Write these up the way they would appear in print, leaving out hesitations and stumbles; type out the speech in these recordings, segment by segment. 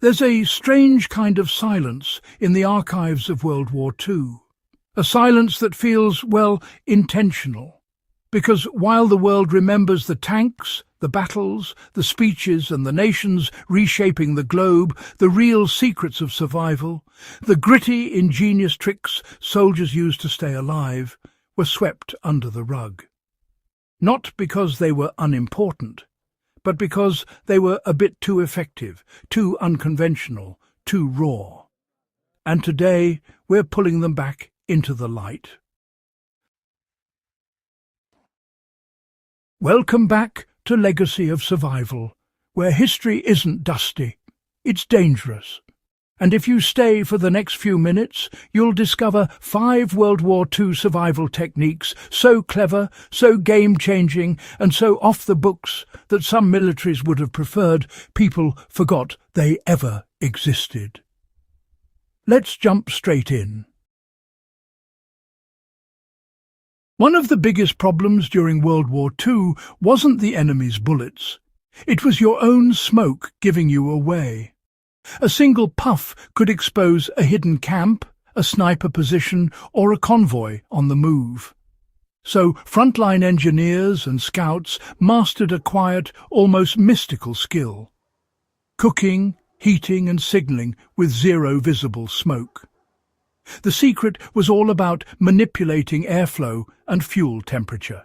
There's a strange kind of silence in the archives of World War II. A silence that feels, well, intentional. Because while the world remembers the tanks, the battles, the speeches and the nations reshaping the globe, the real secrets of survival, the gritty, ingenious tricks soldiers used to stay alive, were swept under the rug. Not because they were unimportant, but because they were a bit too effective, too unconventional, too raw. And today we're pulling them back into the light. Welcome back to Legacy of Survival, where history isn't dusty, it's dangerous. And if you stay for the next few minutes, you'll discover 5 World War II survival techniques so clever, so game-changing, and so off the books that some militaries would have preferred people forgot they ever existed. Let's jump straight in. One of the biggest problems during World War II wasn't the enemy's bullets. It was your own smoke giving you away. A single puff could expose a hidden camp, a sniper position, or a convoy on the move. So frontline engineers and scouts mastered a quiet, almost mystical skill. Cooking, heating and signalling with zero visible smoke. The secret was all about manipulating airflow and fuel temperature.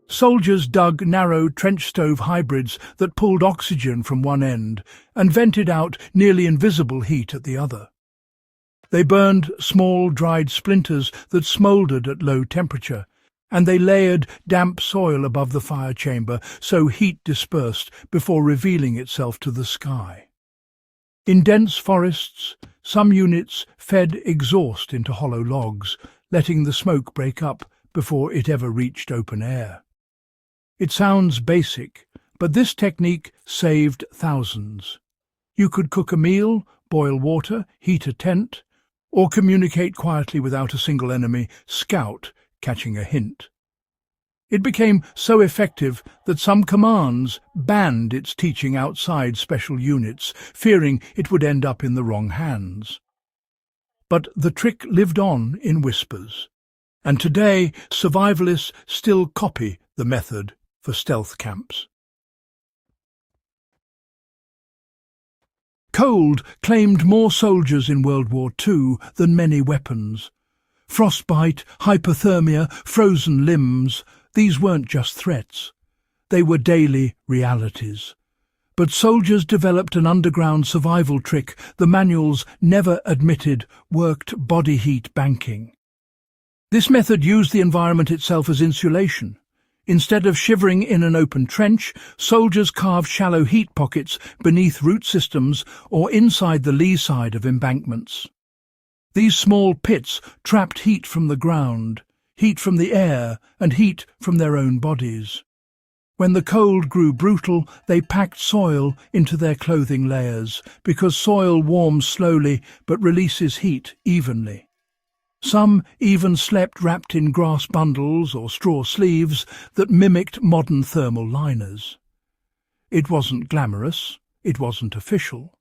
Soldiers dug narrow trench stove hybrids that pulled oxygen from one end and vented out nearly invisible heat at the other. They burned small dried splinters that smouldered at low temperature, and they layered damp soil above the fire chamber so heat dispersed before revealing itself to the sky. In dense forests, some units fed exhaust into hollow logs, letting the smoke break up before it ever reached open air. It sounds basic, but this technique saved thousands. You could cook a meal, boil water, heat a tent, or communicate quietly without a single enemy scout catching a hint. It became so effective that some commands banned its teaching outside special units, fearing it would end up in the wrong hands. But the trick lived on in whispers, and today survivalists still copy the method for stealth camps. Cold claimed more soldiers in World War II than many weapons. Frostbite, hypothermia, frozen limbs, these weren't just threats. They were daily realities. But soldiers developed an underground survival trick the manuals never admitted worked: body heat banking. This method used the environment itself as insulation. Instead of shivering in an open trench, soldiers carved shallow heat pockets beneath root systems or inside the lee side of embankments. These small pits trapped heat from the ground, heat from the air, and heat from their own bodies. When the cold grew brutal, they packed soil into their clothing layers, because soil warms slowly but releases heat evenly. Some even slept wrapped in grass bundles or straw sleeves that mimicked modern thermal liners. It wasn't glamorous, it wasn't official,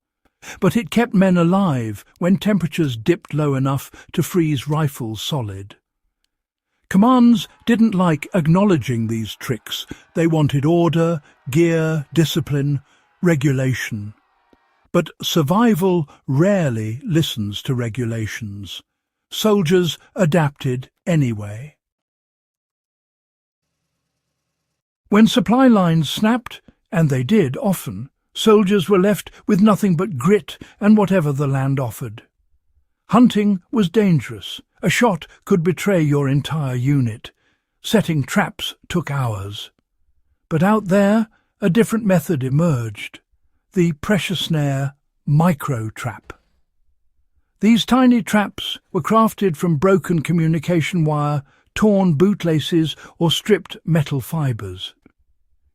but it kept men alive when temperatures dipped low enough to freeze rifles solid. Commands didn't like acknowledging these tricks. They wanted order, gear, discipline, regulation. But survival rarely listens to regulations. Soldiers adapted anyway. When supply lines snapped, and they did often, soldiers were left with nothing but grit and whatever the land offered. Hunting was dangerous. A shot could betray your entire unit. Setting traps took hours. But out there, a different method emerged. The pressure snare micro-trap. These tiny traps were crafted from broken communication wire, torn bootlaces, or stripped metal fibres.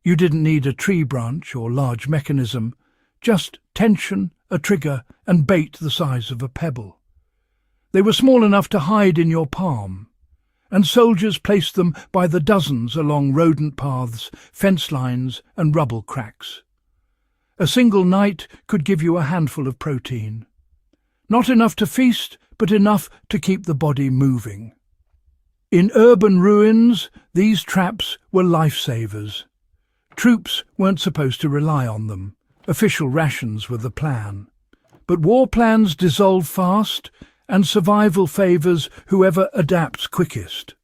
You didn't need a tree branch or large mechanism, just tension, a trigger, and bait the size of a pebble. They were small enough to hide in your palm, and soldiers placed them by the dozens along rodent paths, fence lines, and rubble cracks. A single night could give you a handful of protein. Not enough to feast, but enough to keep the body moving. In urban ruins, these traps were lifesavers. Troops weren't supposed to rely on them. Official rations were the plan. But war plans dissolve fast, and survival favours whoever adapts quickest.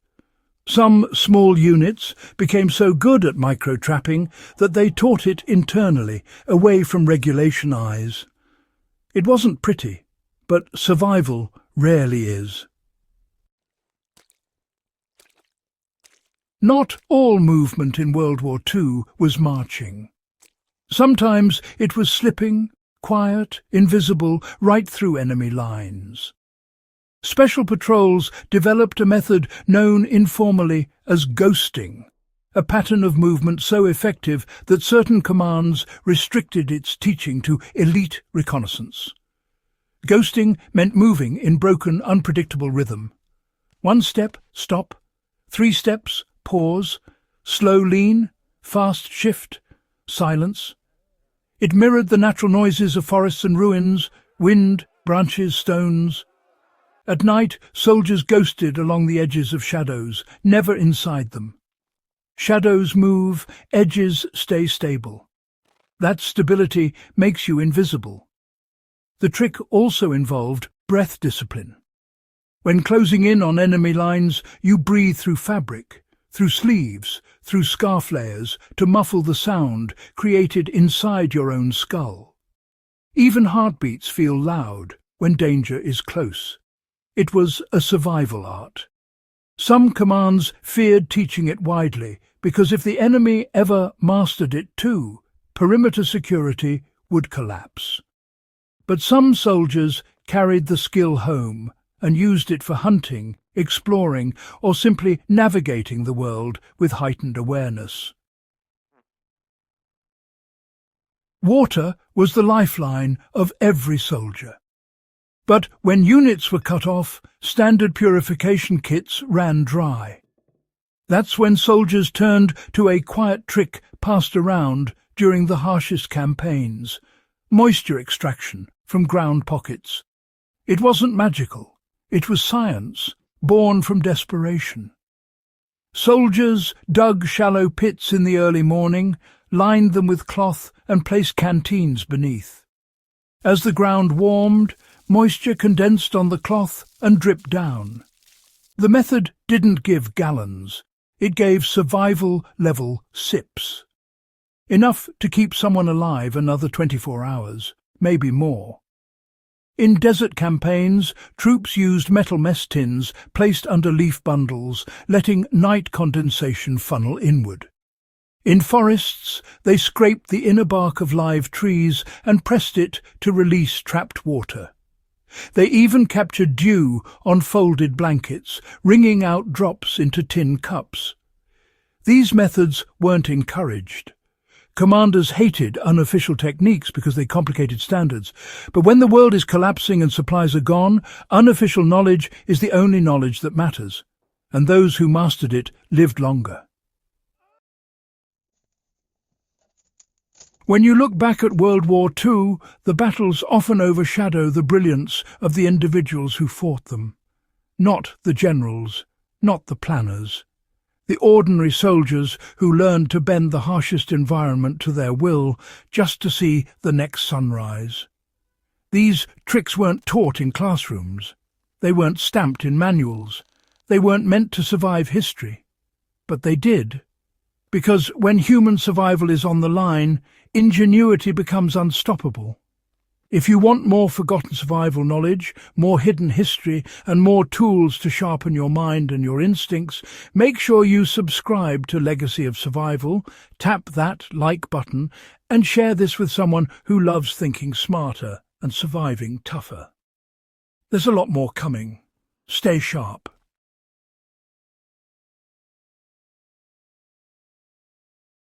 Some small units became so good at micro-trapping that they taught it internally, away from regulation eyes. It wasn't pretty, but survival rarely is. Not all movement in World War II was marching. Sometimes it was slipping, quiet, invisible, right through enemy lines. Special patrols developed a method known informally as ghosting, a pattern of movement so effective that certain commands restricted its teaching to elite reconnaissance. Ghosting meant moving in broken, unpredictable rhythm. 1 step, stop. 3 steps, pause. Slow lean, fast shift, silence. It mirrored the natural noises of forests and ruins, wind, branches, stones. At night, soldiers ghosted along the edges of shadows, never inside them. Shadows move, edges stay stable. That stability makes you invisible. The trick also involved breath discipline. When closing in on enemy lines, you breathe through fabric, through sleeves, through scarf layers, to muffle the sound created inside your own skull. Even heartbeats feel loud when danger is close. It was a survival art. Some commands feared teaching it widely, because if the enemy ever mastered it too, perimeter security would collapse. But some soldiers carried the skill home and used it for hunting, exploring, or simply navigating the world with heightened awareness. Water was the lifeline of every soldier. But when units were cut off, standard purification kits ran dry. That's when soldiers turned to a quiet trick passed around during the harshest campaigns: moisture extraction from ground pockets. It wasn't magical. It was science, born from desperation. Soldiers dug shallow pits in the early morning, lined them with cloth and placed canteens beneath. As the ground warmed, moisture condensed on the cloth and dripped down. The method didn't give gallons. It gave survival-level sips. Enough to keep someone alive another 24 hours, maybe more. In desert campaigns, troops used metal mess tins placed under leaf bundles, letting night condensation funnel inward. In forests, they scraped the inner bark of live trees and pressed it to release trapped water. They even captured dew on folded blankets, wringing out drops into tin cups. These methods weren't encouraged. Commanders hated unofficial techniques because they complicated standards. But when the world is collapsing and supplies are gone, unofficial knowledge is the only knowledge that matters, and those who mastered it lived longer. When you look back at World War II, the battles often overshadow the brilliance of the individuals who fought them. Not the generals, not the planners. The ordinary soldiers who learned to bend the harshest environment to their will just to see the next sunrise. These tricks weren't taught in classrooms. They weren't stamped in manuals. They weren't meant to survive history. But they did. Because when human survival is on the line, ingenuity becomes unstoppable. If you want more forgotten survival knowledge, more hidden history, and more tools to sharpen your mind and your instincts, make sure you subscribe to Legacy of Survival, tap that like button, and share this with someone who loves thinking smarter and surviving tougher. There's a lot more coming. Stay sharp.